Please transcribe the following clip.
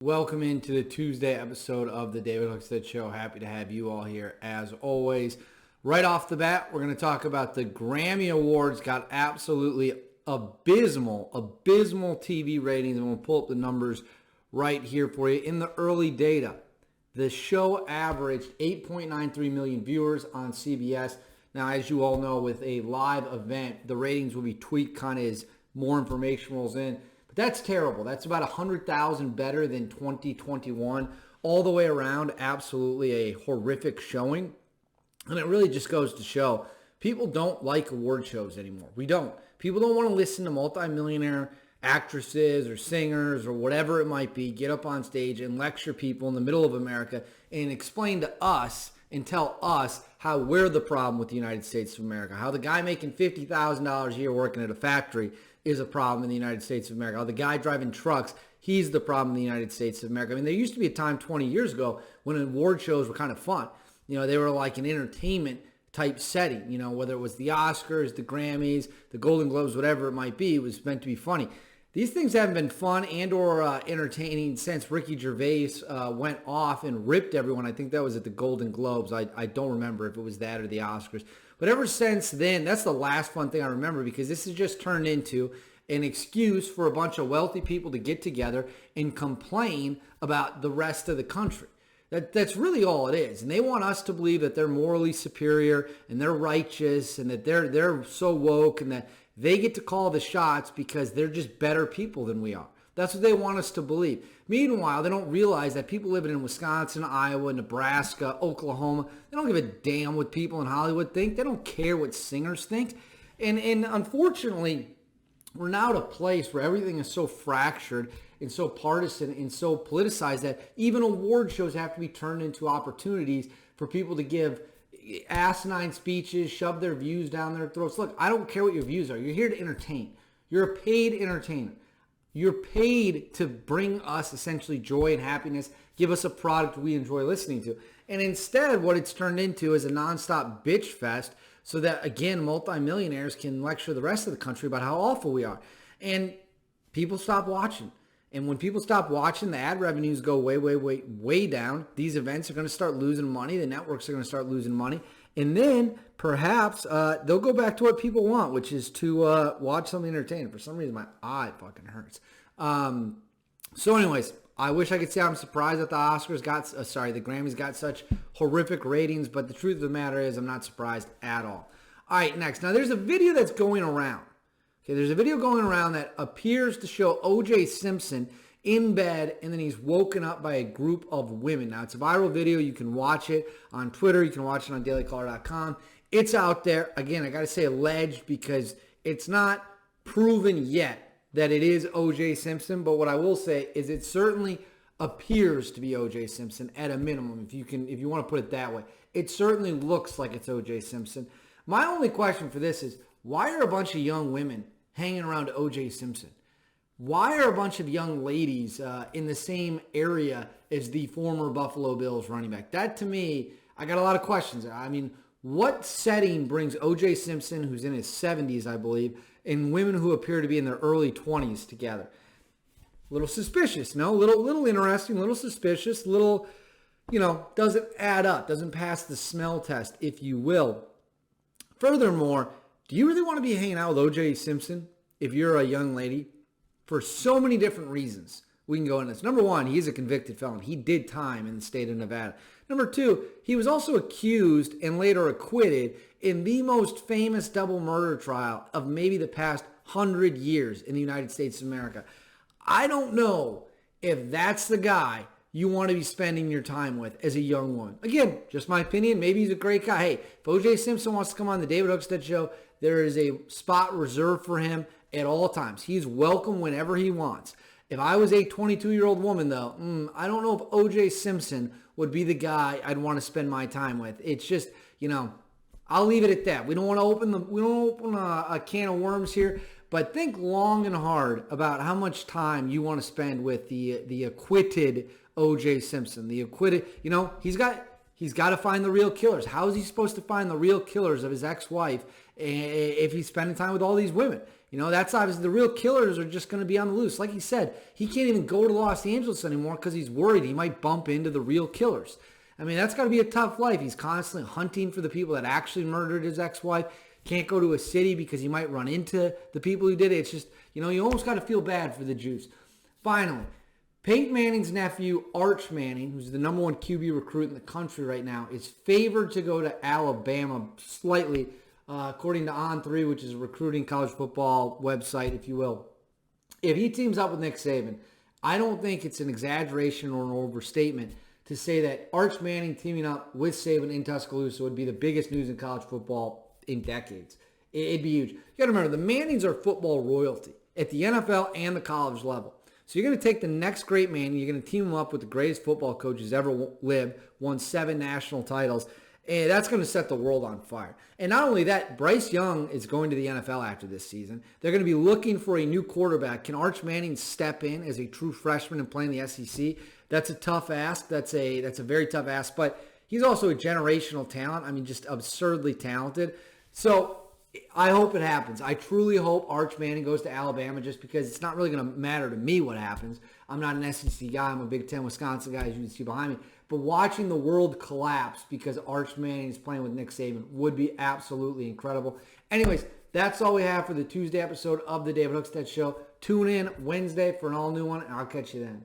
Welcome into the Tuesday episode of the David Hookstead Show. Happy to have you all here as always. Right off the bat, we're going to talk about the Grammy Awards. Got absolutely abysmal TV ratings, and we'll pull up the numbers right here for you. In the early data, the show averaged 8.93 million viewers on CBS. Now, as you all know, with a live event, the ratings will be tweaked kind of as more information rolls in. But that's terrible. That's about 100,000 better than 2021. All the way around, absolutely a horrific showing. And it really just goes to show people don't like award shows anymore. We don't. People don't want to listen to multimillionaire actresses or singers or whatever it might be get up on stage and lecture people in the middle of America and explain to us and tell us how we're the problem with the United States of America, how the guy making $50,000 a year working at a factory is a problem in the United States of America, how the guy driving trucks, he's the problem in the United States of America. I mean, there used to be a time 20 years ago when award shows were kind of fun. You know, they were like an entertainment type setting, you know, whether it was the Oscars, the Grammys, the Golden Globes, whatever it might be, it was meant to be funny. These things haven't been fun and or entertaining since Ricky Gervais went off and ripped everyone. I think that was at the Golden Globes. I don't remember if it was that or the Oscars. But ever since then, that's the last fun thing I remember, because this has just turned into an excuse for a bunch of wealthy people to get together and complain about the rest of the country. That's really all it is. And they want us to believe that they're morally superior and they're righteous and that they're so woke and that they get to call the shots because they're just better people than we are. That's what they want us to believe. Meanwhile, they don't realize that people living in Wisconsin, Iowa, Nebraska, Oklahoma, they don't give a damn what people in Hollywood think. They don't care what singers think. And unfortunately, we're now at a place where everything is so fractured and so partisan and so politicized that even award shows have to be turned into opportunities for people to give asinine speeches, shove their views down their throats. Look, I don't care what your views are. You're here to entertain. You're a paid entertainer. You're paid to bring us essentially joy and happiness, give us a product we enjoy listening to. And instead, what it's turned into is a nonstop bitch fest so that, again, multimillionaires can lecture the rest of the country about how awful we are. And people stop watching. And when people stop watching, the ad revenues go way down. These events are going to start losing money. The networks are going to start losing money. And then perhaps they'll go back to what people want, which is to watch something entertaining. For some reason, my eye fucking hurts. So anyways, I wish I could say I'm surprised that the Grammys got such horrific ratings. But the truth of the matter is I'm not surprised at all. All right, next. Now, there's a video that's going around. Okay, there's a video going around that appears to show O.J. Simpson in bed, and then he's woken up by a group of women. Now, it's a viral video. You can watch it on Twitter. You can watch it on dailycaller.com. It's out there. Again, I got to say alleged because it's not proven yet that it is O.J. Simpson. But what I will say is it certainly appears to be O.J. Simpson at a minimum, if you want to put it that way. It certainly looks like it's O.J. Simpson. My only question for this is, why are a bunch of young women hanging around O.J. Simpson? Why are a bunch of young ladies in the same area as the former Buffalo Bills running back? That, to me, I got a lot of questions. I mean, what setting brings O.J. Simpson, who's in his 70s, I believe, and women who appear to be in their early 20s together? A little suspicious, no? Little interesting, little suspicious, little, doesn't add up, doesn't pass the smell test, if you will. Furthermore, do you really want to be hanging out with O.J. Simpson if you're a young lady? For so many different reasons. We can go into this. Number one, he's a convicted felon. He did time in the state of Nevada. Number two, he was also accused and later acquitted in the most famous double murder trial of maybe the past 100 years in the United States of America. I don't know if that's the guy you want to be spending your time with as a young woman. Again, just my opinion. Maybe he's a great guy. Hey, if O.J. Simpson wants to come on the David Hookstead Show, there is a spot reserved for him at all times. He's welcome whenever he wants. If I was a 22-year-old woman, though, I don't know if O.J. Simpson would be the guy I'd want to spend my time with. It's just, I'll leave it at that. We don't want to open a can of worms here, but think long and hard about how much time you want to spend with the acquitted O.J. Simpson. The acquitted, he's got to find the real killers. How is he supposed to find the real killers of his ex-wife if he's spending time with all these women. That's obviously the real killers are just going to be on the loose. Like he said, he can't even go to Los Angeles anymore because he's worried he might bump into the real killers. I mean, that's got to be a tough life. He's constantly hunting for the people that actually murdered his ex-wife. Can't go to a city because he might run into the people who did it. It's just, you almost got to feel bad for the Juice. Finally, Peyton Manning's nephew, Arch Manning, who's the number one QB recruit in the country right now, is favored to go to Alabama slightly, according to On3, which is a recruiting college football website, if you will. If he teams up with Nick Saban, I don't think it's an exaggeration or an overstatement to say that Arch Manning teaming up with Saban in Tuscaloosa would be the biggest news in college football in decades. It'd be huge. You got to remember, the Mannings are football royalty at the NFL and the college level. So you're going to take the next great Manning, you're going to team him up with the greatest football coaches ever lived, won 7 national titles, and that's going to set the world on fire. And not only that, Bryce Young is going to the NFL after this season. They're going to be looking for a new quarterback. Can Arch Manning step in as a true freshman and play in the SEC? That's a tough ask. That's a very tough ask, but he's also a generational talent. I mean, just absurdly talented. So I hope it happens. I truly hope Arch Manning goes to Alabama just because it's not really going to matter to me what happens. I'm not an SEC guy. I'm a Big Ten Wisconsin guy, as you can see behind me. But watching the world collapse because Arch Manning is playing with Nick Saban would be absolutely incredible. Anyways, that's all we have for the Tuesday episode of the David Hookstead Show. Tune in Wednesday for an all-new one, and I'll catch you then.